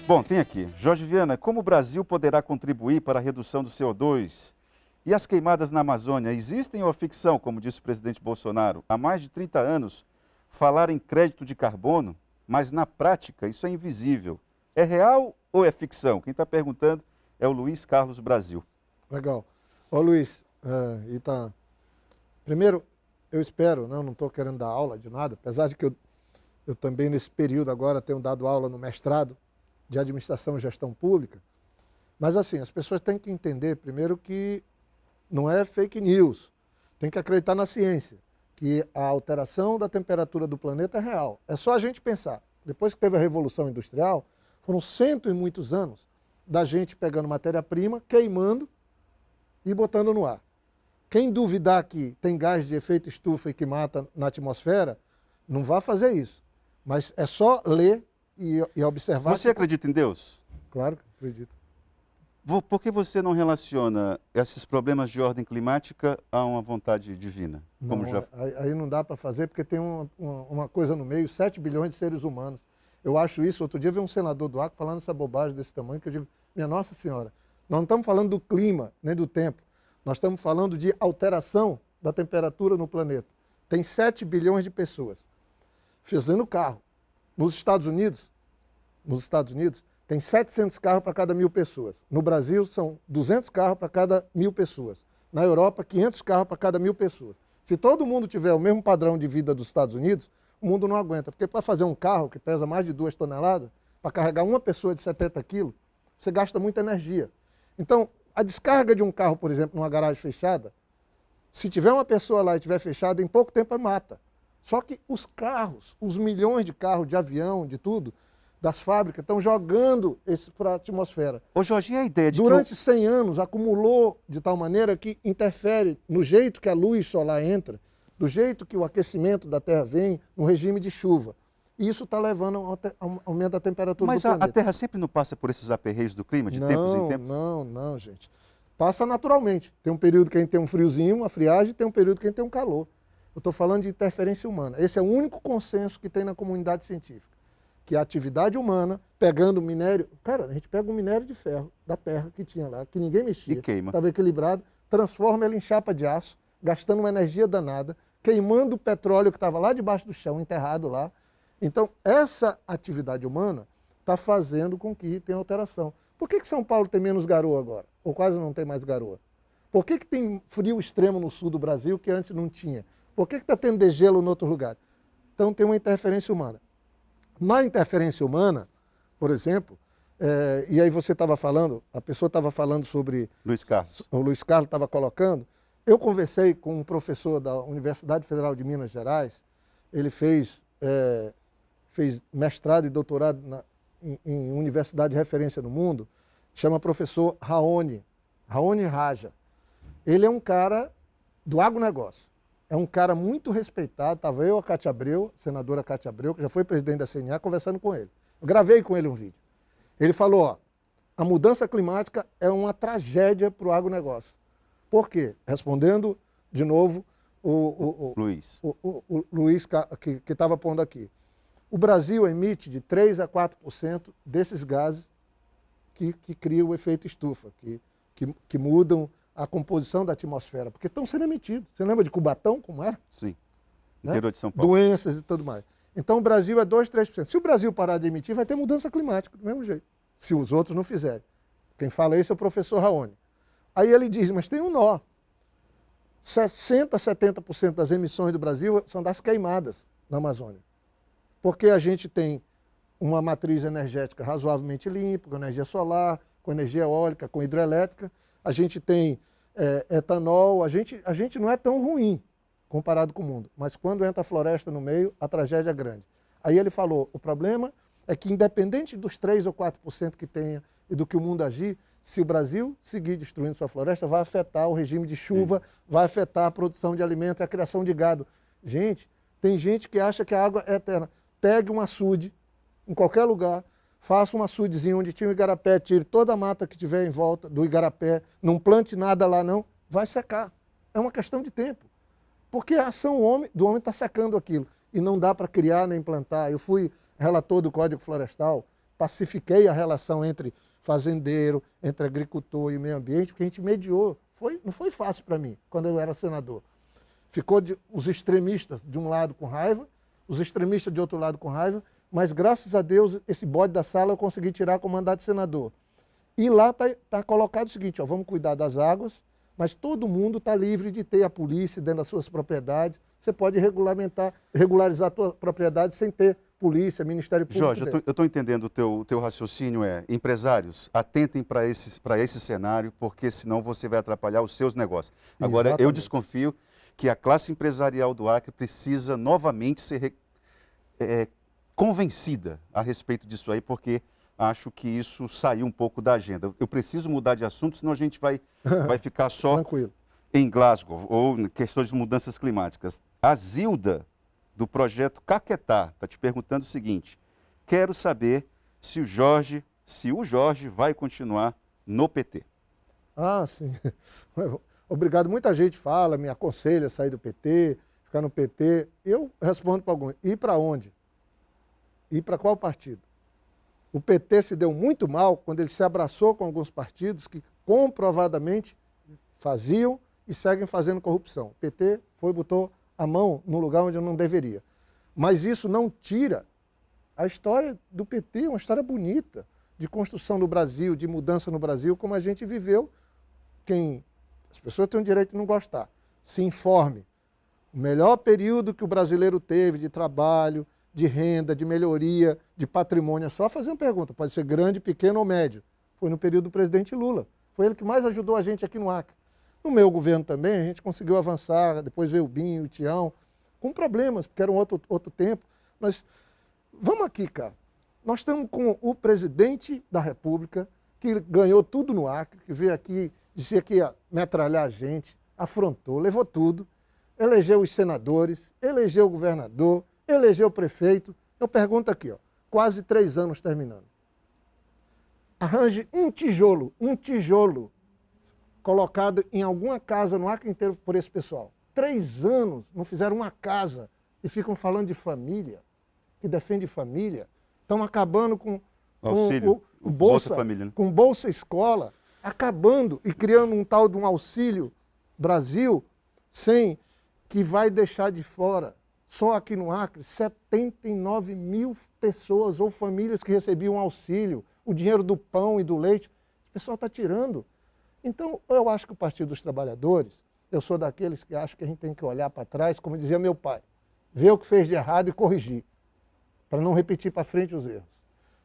Bom, tem aqui. Jorge Viana, como o Brasil poderá contribuir para a redução do CO2? E as queimadas na Amazônia, existem ou é ficção, como disse o presidente Bolsonaro? Há mais de 30 anos, falar em crédito de carbono, mas na prática isso é invisível. É real ou é ficção? Quem está perguntando é o Luiz Carlos Brasil. Legal. Ô Luiz, primeiro, eu espero, não estou querendo dar aula de nada, apesar de que eu também nesse período agora tenho dado aula no mestrado de Administração e Gestão Pública, mas assim, as pessoas têm que entender primeiro que não é fake news, tem que acreditar na ciência, que a alteração da temperatura do planeta é real. É só a gente pensar, depois que teve a Revolução Industrial, foram cento e muitos anos da gente pegando matéria-prima, queimando e botando no ar. Quem duvidar que tem gás de efeito estufa e que mata na atmosfera, não vá fazer isso. Mas é só ler e observar. Você acredita em Deus? Claro que acredito. Por que você não relaciona esses problemas de ordem climática a uma vontade divina? Não, aí não dá para fazer, porque tem uma coisa no meio, 7 bilhões de seres humanos. Eu acho isso, outro dia eu vi um senador do Acre falando essa bobagem desse tamanho, que eu digo, minha Nossa Senhora, nós não estamos falando do clima, nem do tempo, nós estamos falando de alteração da temperatura no planeta. Tem 7 bilhões de pessoas fazendo carro. Nos Estados Unidos, tem 700 carros para cada 1.000 pessoas. No Brasil, são 200 carros para cada 1.000 pessoas. Na Europa, 500 carros para cada 1.000 pessoas. Se todo mundo tiver o mesmo padrão de vida dos Estados Unidos, o mundo não aguenta. Porque para fazer um carro que pesa mais de 2 toneladas, para carregar uma pessoa de 70 quilos, você gasta muita energia. Então, a descarga de um carro, por exemplo, numa garagem fechada, se tiver uma pessoa lá e estiver fechada, em pouco tempo mata. Só que os carros, os milhões de carros, de avião, de tudo, das fábricas, estão jogando isso para a atmosfera. Ô Jorge, e a ideia de Durante 100 anos, acumulou de tal maneira que interfere no jeito que a luz solar entra, do jeito que o aquecimento da Terra vem, no regime de chuva. E isso está levando a um aumento da temperatura do planeta. Mas a Terra sempre não passa por esses aperreios do clima, de tempos em tempos? Não, gente. Passa naturalmente. Tem um período que a gente tem um friozinho, uma friagem, e tem um período que a gente tem um calor. Eu estou falando de interferência humana. Esse é o único consenso que tem na comunidade científica. Que a atividade humana, pegando minério... Cara, a gente pega um minério de ferro da terra que tinha lá, que ninguém mexia. E queima. Estava equilibrado, transforma ele em chapa de aço, gastando uma energia danada, queimando o petróleo que estava lá debaixo do chão, enterrado lá. Então, essa atividade humana está fazendo com que tenha alteração. Por que São Paulo tem menos garoa agora? Ou quase não tem mais garoa? Por que tem frio extremo no sul do Brasil que antes não tinha? Por que está tendo degelo em outro lugar? Então tem uma interferência humana. Na interferência humana, por exemplo, e aí você estava falando, a pessoa estava falando sobre... Luiz Carlos. O Luiz Carlos estava colocando. Eu conversei com um professor da Universidade Federal de Minas Gerais, ele fez mestrado e doutorado em universidade de referência no mundo, chama professor Raoni Raja. Ele é um cara do agronegócio. É um cara muito respeitado, estava eu, a Cátia Abreu, a senadora Cátia Abreu, que já foi presidente da CNA, conversando com ele. Eu gravei com ele um vídeo. Ele falou, ó, a mudança climática é uma tragédia para o agronegócio. Por quê? Respondendo, de novo, o Luiz que estava pondo aqui. O Brasil emite de 3 a 4% desses gases que criam o efeito estufa, que mudam a composição da atmosfera, porque estão sendo emitidos. Você lembra de Cubatão, como é? Sim, né? Interior de São Paulo. Doenças e tudo mais. Então o Brasil é 2, 3%. Se o Brasil parar de emitir, vai ter mudança climática do mesmo jeito, se os outros não fizerem. Quem fala isso é o professor Raoni. Aí ele diz, mas tem um nó. 60%, 70% das emissões do Brasil são das queimadas na Amazônia. Porque a gente tem uma matriz energética razoavelmente limpa, com energia solar, com energia eólica, com hidrelétrica. A gente tem etanol, a gente não é tão ruim comparado com o mundo. Mas quando entra a floresta no meio, a tragédia é grande. Aí ele falou, o problema é que independente dos 3 ou 4% que tenha e do que o mundo agir, se o Brasil seguir destruindo sua floresta, vai afetar o regime de chuva, vai afetar a produção de alimentos e a criação de gado. Gente, tem gente que acha que a água é eterna. Pegue um açude em qualquer lugar, faça um açudezinho onde tinha um igarapé, tire toda a mata que tiver em volta do igarapé, não plante nada lá não, vai secar. É uma questão de tempo. Porque a ação do homem está secando aquilo. E não dá para criar nem plantar. Eu fui relator do Código Florestal, pacifiquei a relação entre fazendeiro, entre agricultor e meio ambiente, porque a gente mediou. Não foi fácil para mim, quando eu era senador. Ficou os extremistas de um lado com raiva, os extremistas de outro lado com raiva, mas graças a Deus esse bode da sala eu consegui tirar com o mandato de senador. E lá está colocado o seguinte, ó, vamos cuidar das águas, mas todo mundo está livre de ter a polícia dentro das suas propriedades. Você pode regularizar a tua propriedade sem ter polícia, Ministério Público. Jorge, eu estou entendendo o teu raciocínio empresários, atentem para esse cenário, porque senão você vai atrapalhar os seus negócios. Agora, eu desconfio que a classe empresarial do Acre precisa novamente ser convencida a respeito disso aí, porque acho que isso saiu um pouco da agenda. Eu preciso mudar de assunto, senão a gente vai ficar só Tranquilo. Em Glasgow, ou em questões de mudanças climáticas. A Zilda, do projeto Caquetá, está te perguntando o seguinte: quero saber se o Jorge vai continuar no PT. Ah, sim. Obrigado. Muita gente fala, me aconselha a sair do PT, ficar no PT. Eu respondo para alguns. Ir para onde? Ir para qual partido? O PT se deu muito mal quando ele se abraçou com alguns partidos que comprovadamente faziam e seguem fazendo corrupção. O PT botou a mão no lugar onde não deveria. Mas isso não tira a história do PT, uma história bonita, de construção do Brasil, de mudança no Brasil, como a gente viveu. As pessoas têm o direito de não gostar. Se informe. O melhor período que o brasileiro teve de trabalho, de renda, de melhoria, de patrimônio, é só fazer uma pergunta, pode ser grande, pequeno ou médio. Foi no período do presidente Lula. Foi ele que mais ajudou a gente aqui no Acre. No meu governo também, a gente conseguiu avançar, depois veio o Binho, o Tião, com problemas, porque era um outro tempo. Mas vamos aqui, cara. Nós estamos com o presidente da República, que ganhou tudo no Acre, que veio aqui, dizia que ia metralhar a gente, afrontou, levou tudo, elegeu os senadores, elegeu o governador, elegeu o prefeito. Eu pergunto aqui, ó, quase 3 anos terminando. Arranje um tijolo colocado em alguma casa no Acre inteiro por esse pessoal. 3 anos não fizeram uma casa e ficam falando de família, que defende família. Estão acabando com auxílio, o Bolsa Família, né? Com Bolsa Escola, acabando e criando um tal de um Auxílio Brasil, sem que vai deixar de fora, só aqui no Acre, 79 mil pessoas ou famílias que recebiam auxílio, o dinheiro do pão e do leite. O pessoal está tirando. Então, eu acho que o Partido dos Trabalhadores, eu sou daqueles que acham que a gente tem que olhar para trás, como dizia meu pai, ver o que fez de errado e corrigir, para não repetir para frente os erros.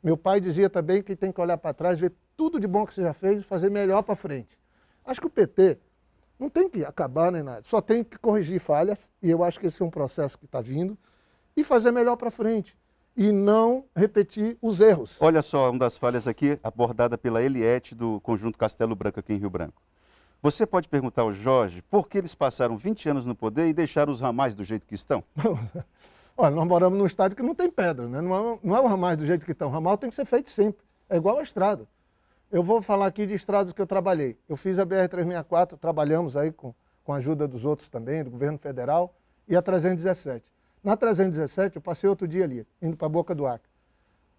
Meu pai dizia também que tem que olhar para trás, ver tudo de bom que você já fez e fazer melhor para frente. Acho que o PT não tem que acabar nem nada, só tem que corrigir falhas, e eu acho que esse é um processo que está vindo, e fazer melhor para frente, e não repetir os erros. Olha só, uma das falhas aqui, abordada pela Eliette do Conjunto Castelo Branco aqui em Rio Branco. Você pode perguntar ao Jorge por que eles passaram 20 anos no poder e deixaram os ramais do jeito que estão? Olha, nós moramos num estado que não tem pedra, né? Não é o ramais do jeito que estão. O ramal tem que ser feito sempre. É igual a estrada. Eu vou falar aqui de estradas que eu trabalhei. Eu fiz a BR-364, trabalhamos aí com a ajuda dos outros também, do governo federal, e a 317. Na 317, eu passei outro dia ali, indo para a Boca do Acre.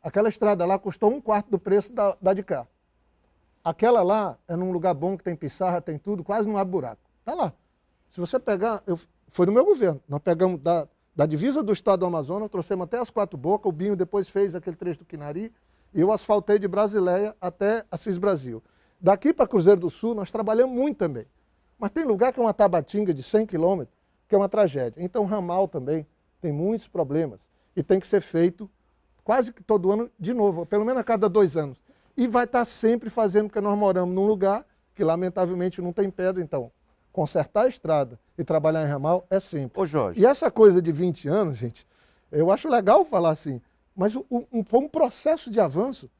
Aquela estrada lá custou 1/4 do preço da de cá. Aquela lá é num lugar bom, que tem pissarra, tem tudo, quase não abre buraco. Está lá. Se você pegar, foi no meu governo, nós pegamos da divisa do estado do Amazonas, trouxemos até as 4 Bocas, o Binho depois fez aquele trecho do Quinari, e eu asfaltei de Brasileia até Assis Brasil. Daqui para Cruzeiro do Sul, nós trabalhamos muito também. Mas tem lugar que é uma tabatinga de 100 quilômetros, que é uma tragédia. Então, ramal também tem muitos problemas. E tem que ser feito quase que todo ano de novo, pelo menos a cada 2 anos. E vai estar sempre fazendo, porque nós moramos num lugar que, lamentavelmente, não tem pedra. Então, consertar a estrada e trabalhar em ramal é sempre. Ô, Jorge. E essa coisa de 20 anos, gente, eu acho legal falar assim, mas foi um processo de avanço.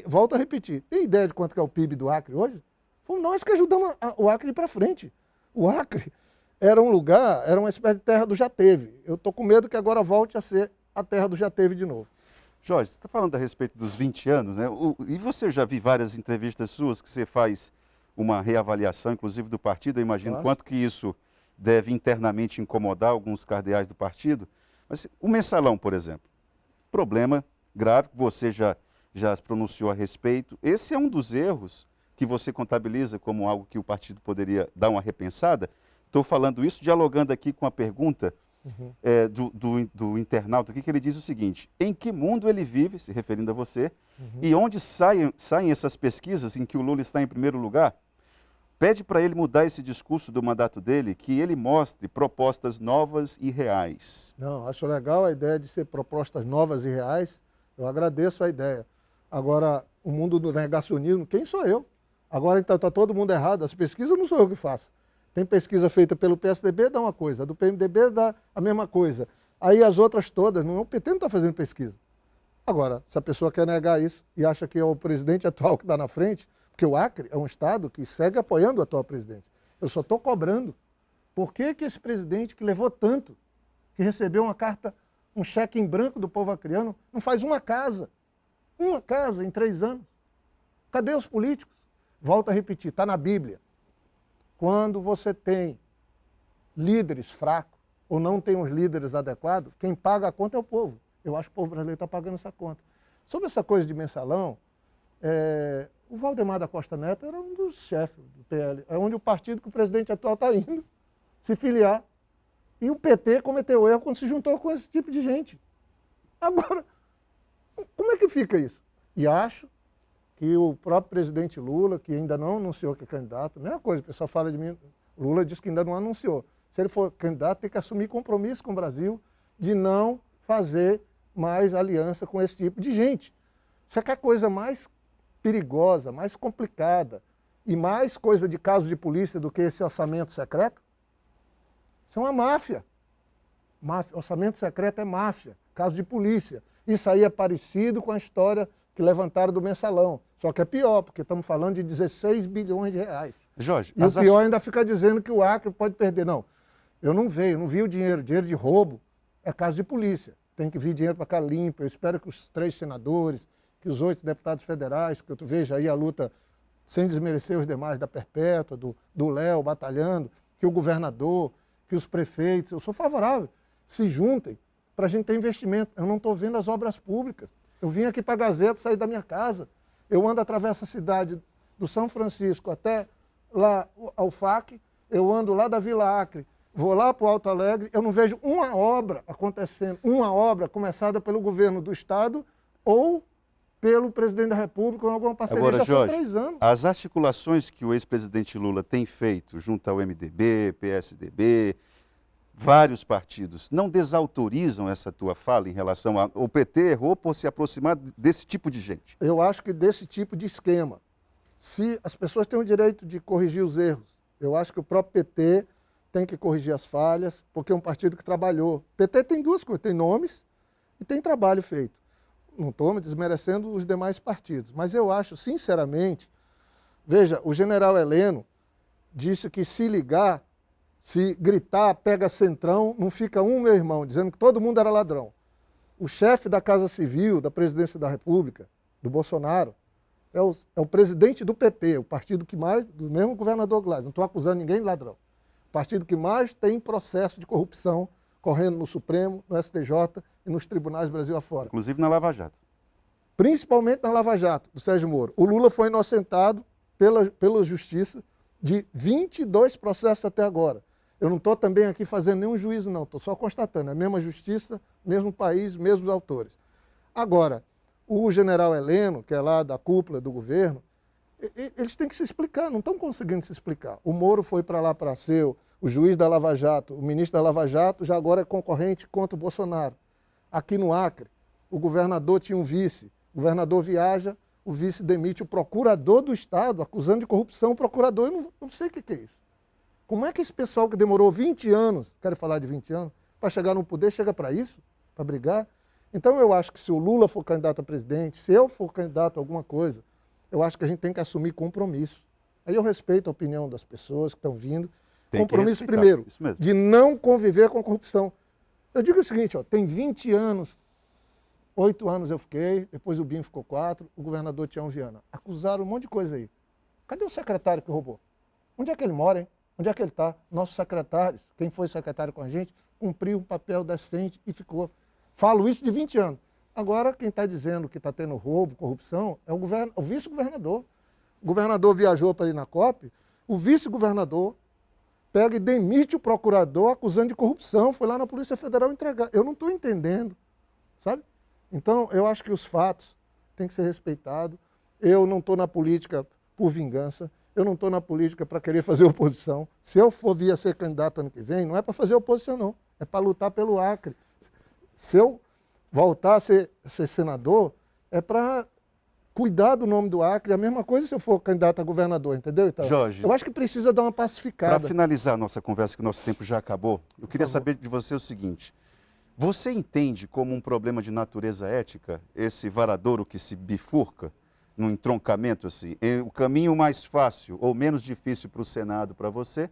Volto a repetir, tem ideia de quanto que é o PIB do Acre hoje? Fomos nós que ajudamos o Acre a ir para frente. O Acre era um lugar, era uma espécie de terra do já teve. Eu estou com medo que agora volte a ser a terra do já teve de novo. Jorge, você está falando a respeito dos 20 anos, né? E você já vi várias entrevistas suas que você faz uma reavaliação, inclusive do partido. Eu imagino Claro. Quanto que isso deve internamente incomodar alguns cardeais do partido. Mas o mensalão, por exemplo, problema grave que você já já se pronunciou a respeito. Esse é um dos erros que você contabiliza como algo que o partido poderia dar uma repensada. Estou falando isso dialogando aqui com a pergunta do internauta aqui, que ele diz o seguinte: em que mundo ele vive, se referindo a você, e onde saem essas pesquisas em que o Lula está em primeiro lugar? Pede para ele mudar esse discurso do mandato dele, que ele mostre propostas novas e reais. Não, acho legal a ideia de ser propostas novas e reais. Eu agradeço a ideia. Agora, o mundo do negacionismo, quem sou eu? Agora, então, está todo mundo errado. As pesquisas não sou eu que faço. Tem pesquisa feita pelo PSDB, dá uma coisa. A do PMDB dá a mesma coisa. Aí as outras todas, o PT não está fazendo pesquisa. Agora, se a pessoa quer negar isso e acha que é o presidente atual que está na frente, porque o Acre é um estado que segue apoiando o atual presidente. Eu só estou cobrando. Por que esse presidente que levou tanto, que recebeu uma carta, um cheque em branco do povo acreano, não faz uma casa em 3 anos? Cadê os políticos? Volto a repetir, está na Bíblia. Quando você tem líderes fracos ou não tem os líderes adequados, quem paga a conta é o povo. Eu acho que o povo brasileiro está pagando essa conta. Sobre essa coisa de mensalão, o Valdemar da Costa Neto era um dos chefes do PL, é onde o partido que o presidente atual está indo se filiar. E o PT cometeu erro quando se juntou com esse tipo de gente. Agora, como é que fica isso? E acho que o próprio presidente Lula, que ainda não anunciou que é candidato, mesma coisa, o pessoal fala de mim, Lula diz que ainda não anunciou. Se ele for candidato, tem que assumir compromisso com o Brasil de não fazer mais aliança com esse tipo de gente. Isso é que é a coisa mais perigosa, mais complicada e mais coisa de caso de polícia do que esse orçamento secreto. Isso é uma máfia. Orçamento secreto é máfia, caso de polícia. Isso aí é parecido com a história que levantaram do mensalão. Só que é pior, porque estamos falando de 16 bilhões de reais. Jorge, e o pior ainda fica dizendo que o Acre pode perder. Não, eu não vi o dinheiro de roubo é caso de polícia. Tem que vir dinheiro para cá limpo. Eu espero que os 3 senadores, que os 8 deputados federais, que eu vejo aí a luta, sem desmerecer os demais da Perpétua, do Léo batalhando, que o governador, que os prefeitos, eu sou favorável, se juntem para a gente ter investimento. Eu não estou vendo as obras públicas. Eu vim aqui para a Gazeta, sair da minha casa. Eu ando, atravesso a cidade do São Francisco até lá ao FAC, eu ando lá da Vila Acre, vou lá para o Alto Alegre, eu não vejo uma obra acontecendo, uma obra começada pelo governo do Estado ou pelo presidente da República ou alguma parceria. Agora, já Jorge, são 3 anos. As articulações que o ex-presidente Lula tem feito junto ao MDB, PSDB, vários partidos, não desautorizam essa tua fala em relação ao PT errou por se aproximar desse tipo de gente? Eu acho que desse tipo de esquema. Se as pessoas têm o direito de corrigir os erros, eu acho que o próprio PT tem que corrigir as falhas, porque é um partido que trabalhou. O PT tem 2 coisas, tem nomes e tem trabalho feito. Não estou me desmerecendo os demais partidos, mas eu acho, sinceramente, veja, o general Heleno disse que se ligar, se gritar, pega centrão, não fica meu irmão, dizendo que todo mundo era ladrão. O chefe da Casa Civil, da Presidência da República, do Bolsonaro, é o presidente do PP, o partido que mais, do mesmo governador Gladys, não estou acusando ninguém de ladrão, o partido que mais tem processo de corrupção correndo no Supremo, no STJ e nos tribunais Brasil afora. Inclusive na Lava Jato. Principalmente na Lava Jato, do Sérgio Moro. O Lula foi inocentado pela Justiça de 22 processos até agora. Eu não estou também aqui fazendo nenhum juízo, não. Estou só constatando. É a mesma justiça, mesmo país, mesmos autores. Agora, o general Heleno, que é lá da cúpula do governo, eles têm que se explicar, não estão conseguindo se explicar. O Moro foi para lá para ser o juiz da Lava Jato, o ministro da Lava Jato, já agora é concorrente contra o Bolsonaro. Aqui no Acre, o governador tinha um vice, o governador viaja, o vice demite o procurador do Estado, acusando de corrupção o procurador, eu não sei o que é isso. Como é que esse pessoal que demorou 20 anos, quero falar de 20 anos, para chegar no poder, chega para isso? Para brigar? Então eu acho que se o Lula for candidato a presidente, se eu for candidato a alguma coisa, eu acho que a gente tem que assumir compromisso. Aí eu respeito a opinião das pessoas que estão vindo. Tem compromisso primeiro, de não conviver com a corrupção. Eu digo o seguinte, ó, tem 20 anos, 8 anos eu fiquei, depois o BIM ficou 4, o governador Tião Viana. Acusaram um monte de coisa aí. Cadê o secretário que roubou? Onde é que ele mora, hein? Onde é que ele está? Nossos secretários, quem foi secretário com a gente, cumpriu um papel decente e ficou. Falo isso de 20 anos. Agora, quem está dizendo que está tendo roubo, corrupção, é o vice-governador. O governador viajou para ir na COP, o vice-governador pega e demite o procurador acusando de corrupção, foi lá na Polícia Federal entregar. Eu não estou entendendo, sabe? Então, eu acho que os fatos têm que ser respeitados. Eu não estou na política por vingança, eu não estou na política para querer fazer oposição. Se eu for vir a ser candidato ano que vem, não é para fazer oposição, não. É para lutar pelo Acre. Se eu voltar a ser senador, é para cuidar do nome do Acre. A mesma coisa se eu for candidato a governador, entendeu? Então, Jorge, eu acho que precisa dar uma pacificada. para finalizar a nossa conversa, que o nosso tempo já acabou, eu queria saber de você o seguinte. Você entende como um problema de natureza ética esse varadouro que se bifurca num entroncamento assim? O caminho mais fácil ou menos difícil para o Senado para você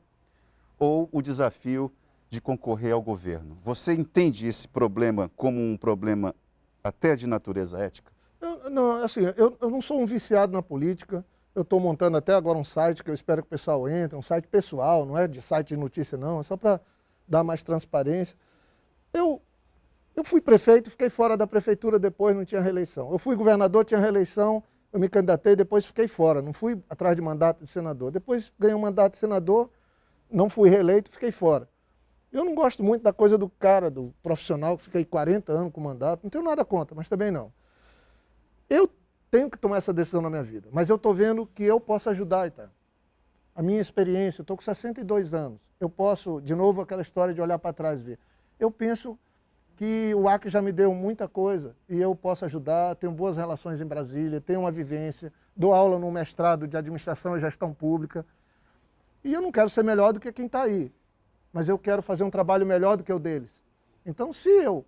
ou o desafio de concorrer ao governo? Você entende esse problema como um problema até de natureza ética? Eu não sou um viciado na política. Eu estou montando até agora um site que eu espero que o pessoal entre, um site pessoal, não é de site de notícia não, é só para dar mais transparência. Eu fui prefeito, fiquei fora da prefeitura depois, não tinha reeleição. Eu fui governador, tinha reeleição, eu me candidatei, depois fiquei fora, não fui atrás de mandato de senador. Depois ganhei um mandato de senador, não fui reeleito, fiquei fora. Eu não gosto muito da coisa do cara, do profissional, que fiquei 40 anos com mandato, não tenho nada contra, mas também não. Eu tenho que tomar essa decisão na minha vida, mas eu estou vendo que eu posso ajudar, Ita. A minha experiência, eu estou com 62 anos, eu posso, de novo, aquela história de olhar para trás e ver. Eu penso que o Acre já me deu muita coisa e eu posso ajudar, tenho boas relações em Brasília, tenho uma vivência, dou aula no mestrado de Administração e Gestão Pública e eu não quero ser melhor do que quem está aí, mas eu quero fazer um trabalho melhor do que o deles. Então, se eu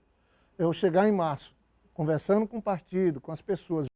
chegar em março, conversando com o partido, com as pessoas,